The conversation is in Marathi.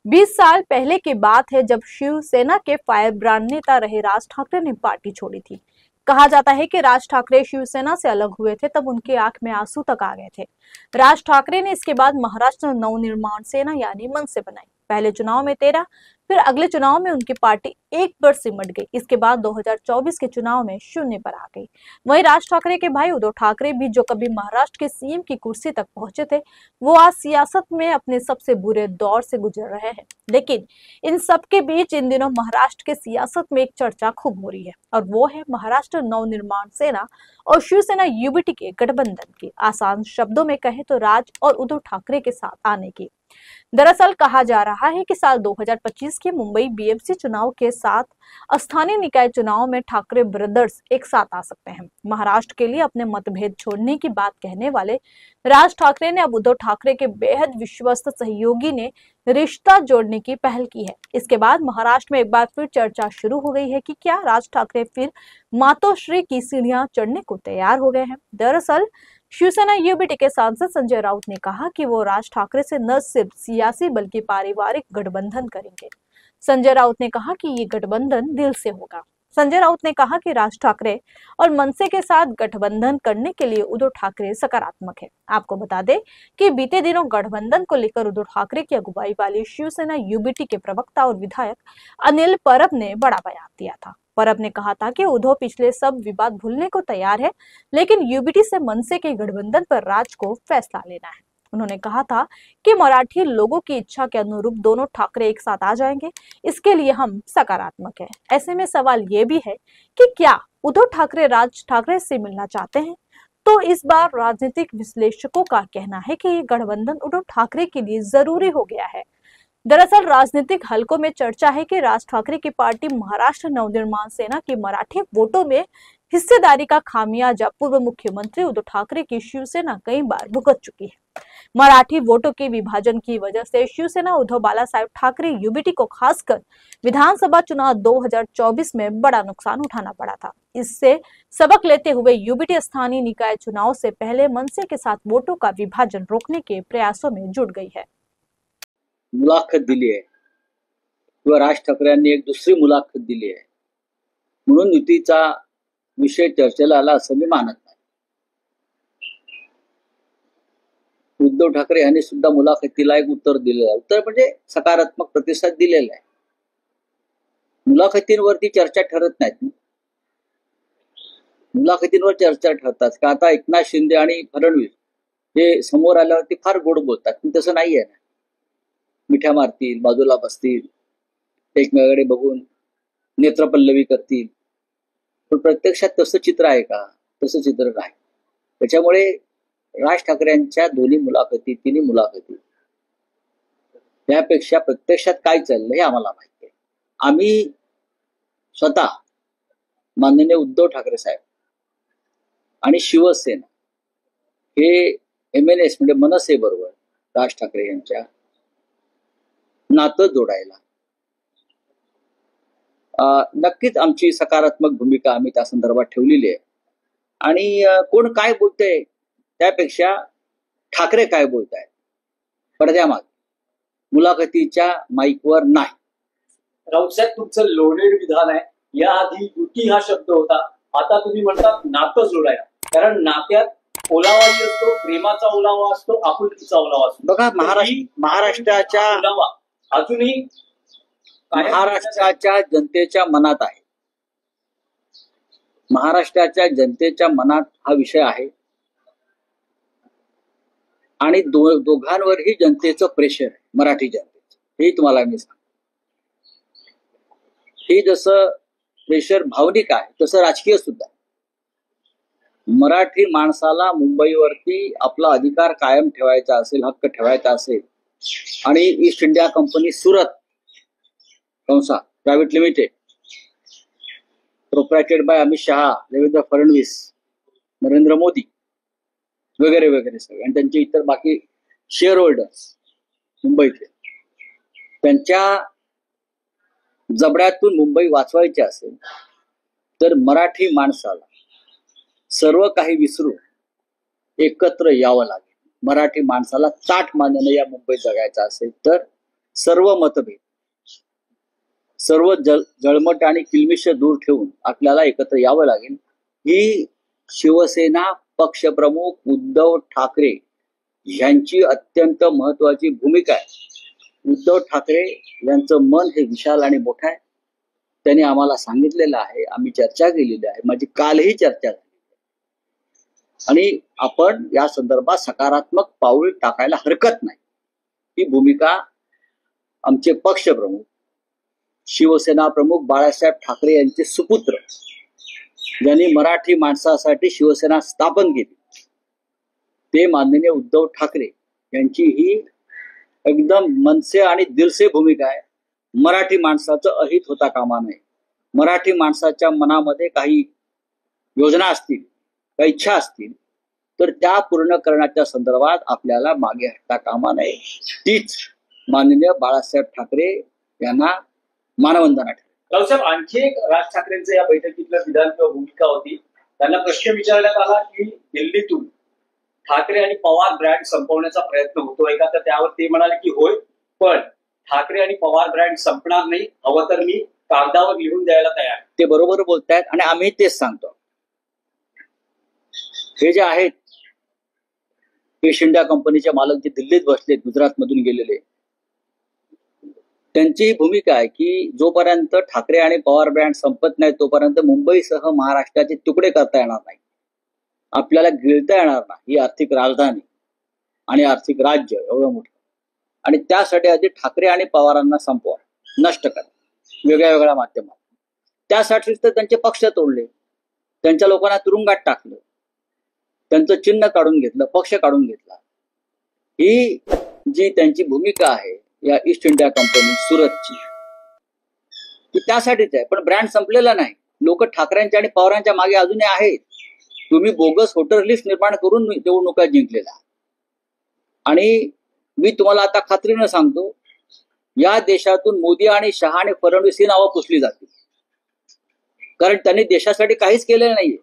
20 साल पहले की बात है जब शिवसेना के फायर ब्रांड नेता रहे राज ठाकरे ने पार्टी छोड़ी थी। कहा जाता है कि राज ठाकरे शिवसेना से अलग हुए थे तब उनकी आंख में आंसू तक आ गए थे। राज ठाकरे ने इसके बाद महाराष्ट्र नवनिर्माण सेना यानी मनसे बनाई। पहले चुनाव में 13, फिर अगले चुनाव में उनकी पार्टी एक बार सिमट गई। इसके बाद 2024 के चुनाव में शून्य पर आ गई। वहीं राज ठाकरे के भाई उद्धव ठाकरे भी जो कभी महाराष्ट्र के सीएम की कुर्सी तक पहुंचे थे, वो आज सियासत में अपने सबसे बुरे दौर से गुजर रहे हैं। लेकिन इन सबके बीच इन दिनों महाराष्ट्र के सियासत में एक चर्चा खूब हो रही है और वो है महाराष्ट्र नवनिर्माण सेना और शिवसेना यूबीटी के गठबंधन की। आसान शब्दों में कहे तो राज और उद्धव ठाकरे के साथ आने की। दरअसल कहा जा रहा है कि साल 2025 के मुंबई बीएमसी चुनाव के साथ स्थानीय निकाय चुनाव में ठाकरे ब्रदर्स एक साथ आ सकते हैं। महाराष्ट्र के लिए अपने मतभेद छोड़ने की बात कहने वाले राज ठाकरे ने अब उद्धव ठाकरे के बेहद विश्वस्त सहयोगी ने रिश्ता जोड़ने की पहल की है। इसके बाद महाराष्ट्र में एक बार फिर चर्चा शुरू हो गई है कि क्या राज ठाकरे फिर मातोश्री की सीढ़ियां चढ़ने को तैयार हो गए हैं। दरअसल शिवसेना यूबीटी के सांसद संजय राउत ने कहा कि वो राज ठाकरे से न सिर्फ सियासी बल्कि पारिवारिक गठबंधन करेंगे। संजय राउत ने कहा कि ये गठबंधन दिल से होगा। संजय राउत ने कहा कि राज ठाकरे और मनसे के साथ गठबंधन करने के लिए उद्धव ठाकरे सकारात्मक है। आपको बता दें कि बीते दिनों गठबंधन को लेकर उद्धव ठाकरे की अगुवाई वाली शिवसेना यूबीटी के प्रवक्ता और विधायक अनिल परब ने बड़ा बयान दिया था। परब ने कहा था कि उद्धव पिछले सब विवाद भूलने को तैयार है, लेकिन यूबीटी से मनसे के गठबंधन पर राज को फैसला लेना है। उन्होंने कहा था कि मराठी लोगों की इच्छा के अनुरूप दोनों ठाकरे एक साथ आ जाएंगे, इसके लिए हम सकारात्मक हैं। ऐसे में सवाल ये भी है कि क्या उद्धव ठाकरे राज ठाकरे से मिलना चाहते हैं? तो इस बार राजनीतिक विश्लेषकों का कहना है कि ये गठबंधन उद्धव ठाकरे के लिए जरूरी हो गया है। दरअसल राजनीतिक हलकों में चर्चा है कि राज ठाकरे की पार्टी महाराष्ट्र नवनिर्माण सेना की मराठी वोटों में हिस्सेदारी का खामियाजा पूर्व मुख्यमंत्री उद्धव ठाकरे की शिवसेना कई बार भुगत चुकी है। मराठी वोटों के विभाजन की वजह से शिवसेना उद्धव बालासाहेब ठाकरे यूबीटी को खासकर विधानसभा चुनाव 2024 में बड़ा नुकसान उठाना पड़ा था। इससे सबक लेते हुए यूबीटी स्थानीय निकाय चुनाव से पहले मनसे के साथ वोटों का विभाजन रोकने के प्रयासों में जुट गई है। मुलाखत दिली आहे किंवा राज ठाकरे यांनी एक दुसरी मुलाखत दिली आहे म्हणून युतीचा विषय चर्चेला आला असं मी मानत नाही। उद्धव ठाकरे यांनी सुद्धा मुलाखतीला एक उत्तर दिलेलं आहे। उत्तर म्हणजे सकारात्मक प्रतिसाद दिलेला आहे। मुलाखतींवरती चर्चा ठरत नाहीत। मुलाखतींवर चर्चा ठरतात का? आता एकनाथ शिंदे आणि फडणवीस हे समोर आल्यावरती फार गोड बोलतात, पण तसं नाहीये ना। मिठ्या मारतील, बाजूला बसतील, एकमेकाकडे बघून नेत्रपल्लवी करतील, पण प्रत्यक्षात तसं चित्र आहे का? तसं चित्र नाही। त्याच्यामुळे राज ठाकरे यांच्या दोन्ही मुलाखती, तिन्ही मुलाखती त्यापेक्षा प्रत्यक्षात काय चाललंय हे आम्हाला माहिती आहे। आम्ही स्वतः माननीय उद्धव ठाकरे साहेब आणि शिवसेना हे एमएनएस म्हणजे मनसे बरोबर राज ठाकरे यांच्या नातं जोडायला नक्कीच आमची सकारात्मक भूमिका आम्ही त्या संदर्भात ठेवलेली आहे। आणि कोण काय बोलतंय त्यापेक्षा ठाकरे काय बोलतायत पडद्यामागे, मुलाखतीच्या माईकवर नाही। राऊत साहेब, तुमचं लोडेड विधान आहे। याआधी युती हा शब्द होता, आता तुम्ही म्हणतात नातं जोडायला, कारण नात्यात ओलावाही असतो, प्रेमाचा ओलावा असतो, आपुलकीचा ओलावा असतो। बघा, महाराष्ट्राच्या ओलावा अजूनही महाराष्ट्राच्या जनतेच्या मनात आहे। महाराष्ट्राच्या जनतेच्या मनात हा विषय आहे आणि दोघांवरही जनतेचं प्रेशर आहे, मराठी जनतेचं। हे तुम्हाला मी सांगतो, हे जसं प्रेशर भावनिक आहे तसं राजकीय सुद्धा। मराठी माणसाला मुंबईवरती आपला अधिकार कायम ठेवायचा असेल, हक्क ठेवायचा असेल आणि ईस्ट इंडिया कंपनी सुरत कंसा private limited proprietored by Amit Shah, Devendra Fadnavis, Narendra Modi वगैरे वगैरे सगळे आणि त्यांचे इतर बाकी शेअर होल्डर्स मुंबईतले, त्यांच्या जबड्यातून मुंबई वाचवायची असेल तर मराठी माणसाला सर्व काही विसरून एकत्र यावं लागेल। मराठी माणसाला ताठ मानेने या मुंबईत जगायचं असेल तर सर्व मतभेद, सर्व जळमट आणि किलमिश दूर ठेवून आपल्याला एकत्र यावं लागेल. ही शिवसेना पक्षप्रमुख उद्धव ठाकरे यांची अत्यंत महत्वाची भूमिका आहे. उद्धव ठाकरे यांचं मन हे विशाल आणि मोठं आहे. त्यांनी आम्हाला सांगितलेलं आहे, आम्ही चर्चा केलेली आहे, माझी कालही चर्चा झाली आणि आपण या संदर्भात सकारात्मक पाऊल टाकायला हरकत नाही. ही भूमिका आमचे पक्षप्रमुख शिवसेना प्रमुख बाळासाहेब ठाकरे यांचे सुपुत्र, ज्यांनी मराठी माणसासाठी शिवसेना स्थापन केली, ते माननीय उद्धव ठाकरे यांची ही एकदम मनसे आणि दिलसे भूमिका आहे. मराठी माणसाचं अहित होता कामा नये. मराठी माणसाच्या मनामध्ये काही योजना असतील, काही इच्छा असतील, तर त्या पूर्ण करण्याच्या संदर्भात आपल्याला मागे हटता कामा नये. तीच माननीय बाळासाहेब ठाकरे यांना मानवंदना ठरेल. रावसाहेब, आणखी एक राज ठाकरेंचं या बैठकीतलं विधान किंवा भूमिका होती. त्यांना प्रश्न विचारण्यात आला की दिल्लीतून ठाकरे आणि पवार ब्रँड संपवण्याचा प्रयत्न होतोय का, तर त्यावर ते म्हणाले की होय, पण ठाकरे आणि पवार ब्रँड संपणार नाही, हवं तर मी कागदावर लिहून द्यायला तयार. ते बरोबर बोलतायत आणि आम्ही तेच सांगतो. हे जे आहेत ईस्ट इंडिया कंपनीचे मालक जे दिल्लीत बसले, गुजरात मधून गेलेले, त्यांची भूमिका आहे की जोपर्यंत ठाकरे आणि पवार ब्रँड संपत नाही तोपर्यंत मुंबईसह महाराष्ट्राचे तुकडे करता येणार नाही, आपल्याला गिळता येणार नाही. ही आर्थिक राजधानी आणि आर्थिक राज्य एवढं मोठं, आणि त्यासाठी आधी ठाकरे आणि पवारांना संपवा, नष्ट करा वेगळ्या वेगळ्या माध्यमात. त्यासाठीच तर त्यांचे पक्ष तोडले, त्यांच्या लोकांना तुरुंगात टाकलं, त्यांचं चिन्ह काढून घेतलं, पक्ष काढून घेतला. ही जी त्यांची भूमिका आहे या ईस्ट इंडिया कंपनी सुरतची, ती त्यासाठीच आहे. पण ब्रँड संपलेला नाही. लोक ठाकरेंच्या आणि पवारांच्या मागे अजूनही आहेत. तुम्ही बोगस वोटर लिस्ट निर्माण करून निवडणुका जिंकलेला. आणि मी तुम्हाला आता खात्रीनं सांगतो, या देशातून मोदी आणि शहा आणि फडणवीस ही नावं पुसली जातील, कारण त्यांनी देशासाठी काहीच केलेलं नाहीये.